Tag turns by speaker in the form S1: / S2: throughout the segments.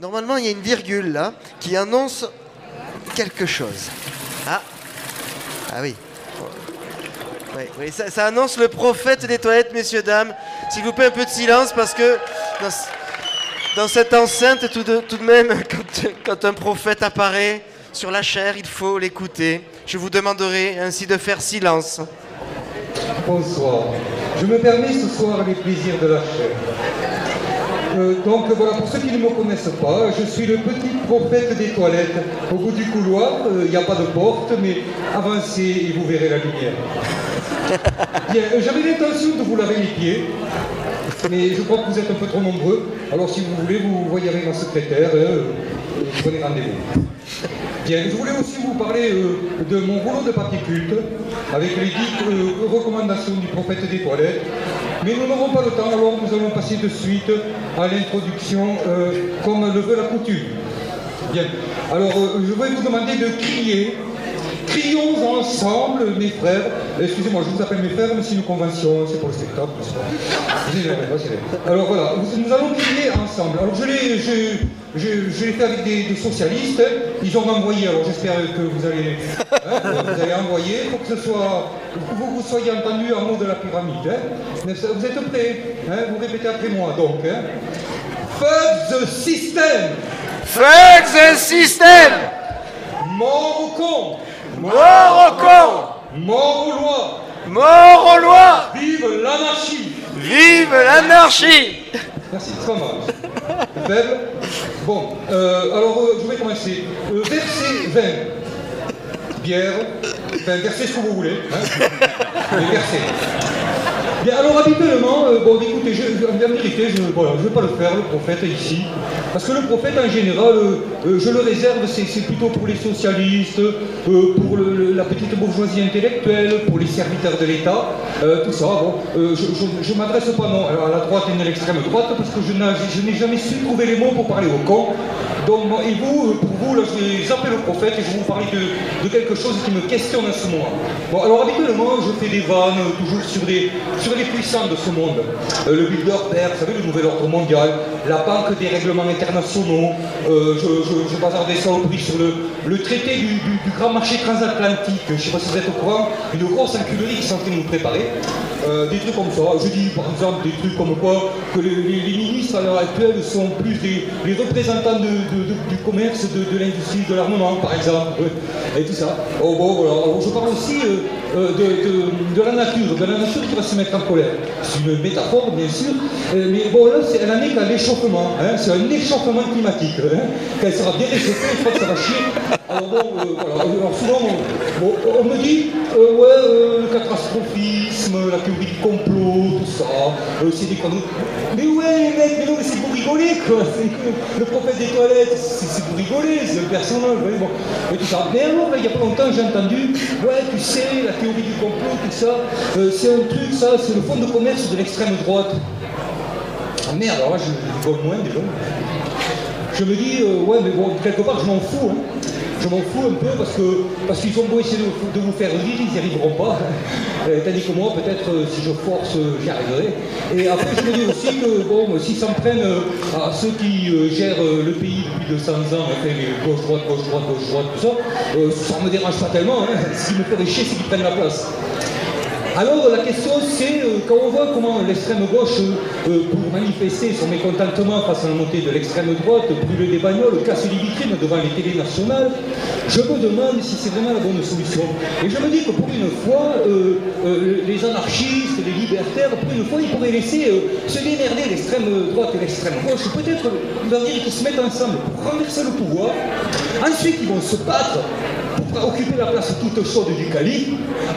S1: Normalement, il y a une virgule là qui annonce quelque chose. Ah, ah oui. Oui, oui, ça annonce le prophète des toilettes, messieurs, dames. S'il vous plaît, un peu de silence parce que dans cette enceinte, tout de même, quand un prophète apparaît sur la chair, il faut l'écouter. Je vous demanderai ainsi de faire silence.
S2: Bonsoir. Je me permets ce soir les plaisirs de la chair. Donc voilà, pour ceux qui ne me connaissent pas, je suis le petit prophète des toilettes. Au bout du couloir, il n'y a pas de porte, mais avancez et vous verrez la lumière. Bien, j'avais l'intention de vous laver les pieds, mais je crois que vous êtes un peu trop nombreux. Alors si vous voulez, vous voyez avec ma secrétaire, prenez rendez-vous. Bien, je voulais aussi vous parler de mon rouleau de papier culte, avec les 10 recommandations du prophète des toilettes. Mais nous n'aurons pas le temps, alors nous allons passer de suite à l'introduction, comme le veut la coutume. Bien, alors je vais vous demander de crier. Crions ensemble, mes frères. Excusez-moi, je vous appelle mes frères, mais c'est une convention, c'est pour le spectacle. Alors voilà, nous allons crier ensemble. Alors je l'ai fait avec des socialistes. Ils ont envoyé, alors j'espère que vous allez envoyer pour que ce soit, vous soyez entendus en haut de la pyramide. Hein. Vous êtes prêts, hein. Vous répétez après moi, donc. Hein. Fuck the system!
S1: Fuck the system!
S2: Mort au con!
S1: Mort au con!
S2: Mort aux lois!
S1: Mort aux lois!
S2: Vive l'anarchie!
S1: Vive l'anarchie!
S2: Merci, c'est pas mal. Faible. Bon, alors je vais commencer. Verset 20. Bière. Enfin, versez ce que vous voulez. Hein. Mais versez. Bien, alors habituellement, bon écoutez, en vérité, je ne vais pas le faire, le prophète ici, parce que le prophète en général, je le réserve, c'est plutôt pour les socialistes, pour la petite bourgeoisie intellectuelle, pour les serviteurs de l'État, tout ça, bon, je ne m'adresse pas non à la droite et à l'extrême droite, parce que je n'ai jamais su trouver les mots pour parler aux cons. Donc, et vous, pour vous, là, je vais zapper le prophète et je vais vous parler de quelque chose qui me questionne en ce moment. Bon, alors habituellement, je fais des vannes toujours sur les puissants de ce monde. Le Bilderberg, vous savez, le nouvel ordre mondial, la banque des règlements internationaux, je bazarde des saloperies sur le traité du grand marché transatlantique, je ne sais pas si vous êtes au courant, une grosse enculerie qui sont en train de nous préparer. Des trucs comme ça. Je dis par exemple des trucs comme quoi que les ministres à l'heure actuelle sont plus les représentants du commerce, de l'industrie, de l'armement par exemple, et tout ça. Oh, bon, voilà. Alors, je parle aussi de la nature qui va se mettre en colère. C'est une métaphore bien sûr, mais bon là elle en est qu'à l'échauffement, hein. C'est un échauffement climatique. Hein. Quand elle sera bien réchauffée, je crois que ça va chier. Alors bon, voilà. Alors souvent on me dit le catastrophisme, la théorie du complot, tout ça, c'est des conneries. Mais ouais les mecs, mais non, mais c'est pour rigoler quoi. Le prophète des toilettes, c'est pour rigoler, c'est un personnage, ouais, bon, et tout ça. Mais alors là, il n'y a pas longtemps j'ai entendu, ouais tu sais, la théorie du complot, tout ça, c'est un truc, ça, c'est le fonds de commerce de l'extrême droite. Ah merde, alors là je rigole moins déjà. Je me dis, ouais mais bon, quelque part je m'en fous, hein. Je m'en fous un peu parce qu'ils ont beau essayer de vous faire rire, ils n'y arriveront pas. Tandis que moi, peut-être, si je force, j'y arriverai. Et après, je me dis aussi que, bon, s'ils s'en prennent à ceux qui gèrent le pays depuis 200 ans, enfin, les gauche-droite, tout ça, ça me dérange pas tellement. Hein. Ce qui me ferait chier, c'est qu'ils prennent la place. Alors la question c'est, quand on voit comment l'extrême gauche, pour manifester son mécontentement face à la montée de l'extrême droite, brûle des bagnoles, casse les vitrines devant les télés nationales, je me demande si c'est vraiment la bonne solution. Et je me dis que pour une fois, les anarchistes, les libertaires, pour une fois, ils pourraient laisser se démerder l'extrême droite et l'extrême gauche, peut-être leur dire qu'ils se mettent ensemble pour renverser le pouvoir, ensuite ils vont se battre pour occuper la place toute chaude du calife,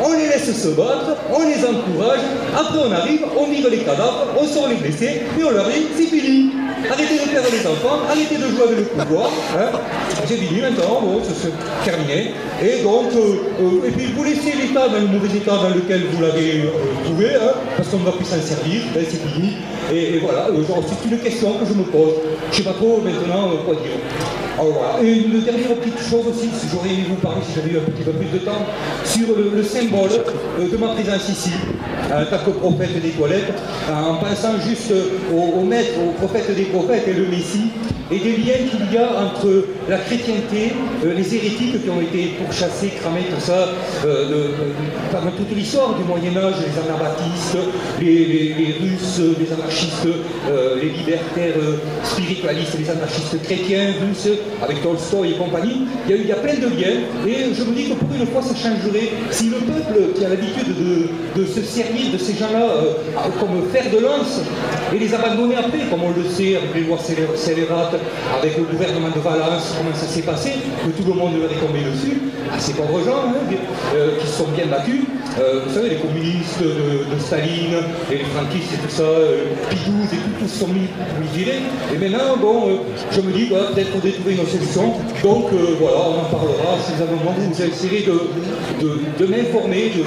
S2: on les laisse se battre, on les encourage, après on arrive, on vire les cadavres, on sort les blessés, et on leur dit c'est fini. Arrêtez de perdre les enfants, arrêtez de jouer avec le pouvoir, hein. C'est fini maintenant, bon, c'est terminé. Et donc, et puis vous laissez l'État dans le mauvais état dans lequel vous l'avez trouvé, hein, parce qu'on ne va plus s'en servir, ben, c'est fini. Et voilà, genre, c'est une question que je me pose. Je ne sais pas trop maintenant quoi dire. Alors voilà. Et une dernière petite chose aussi, j'aurais aimé vous parler si j'avais eu un petit peu plus de temps, sur le symbole de ma présence ici, en tant que prophète des toilettes, en pensant juste au maître, au prophète des prophètes et le Messie, et des liens qu'il y a entre la chrétienté, les hérétiques qui ont été pourchassés, cramés, tout ça, pendant toute l'histoire du Moyen-Âge, les anabaptistes, les Russes, les anarchistes, les libertaires spiritualistes, les anarchistes chrétiens, russes, avec Tolstoï et compagnie. Il y a plein de liens, et je me dis que pour une fois ça changerait. Si le peuple qui a l'habitude de se servir de ces gens-là comme fer de lance, et les abandonner après, comme on le sait, avec les lois scélérates, avec le gouvernement de Valence, comment ça s'est passé, que tout le monde leur est tombé dessus, à ces pauvres gens qui se sont bien battus. Vous savez, les communistes de Staline, et les franquistes et tout ça, Pidouze et tout se sont mis virés. Et maintenant, bon, je me dis, peut-être qu'on trouver une solution. Donc voilà, on en parlera. Si vous avez un moment, vous essayerez de m'informer, de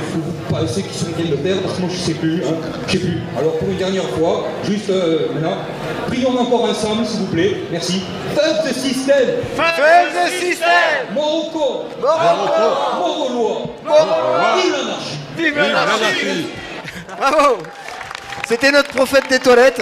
S2: ceux qui sont bien de perdre, parce que moi je ne sais plus. Je sais plus. Alors pour une dernière fois, juste maintenant, prions encore ensemble, s'il vous plaît. Merci. Fuck the system!
S1: Fuck the system!
S2: Morocco! Moro-loi! Vive l'anarchie!
S1: Vive l'anarchie! Bravo! C'était notre prophète des toilettes.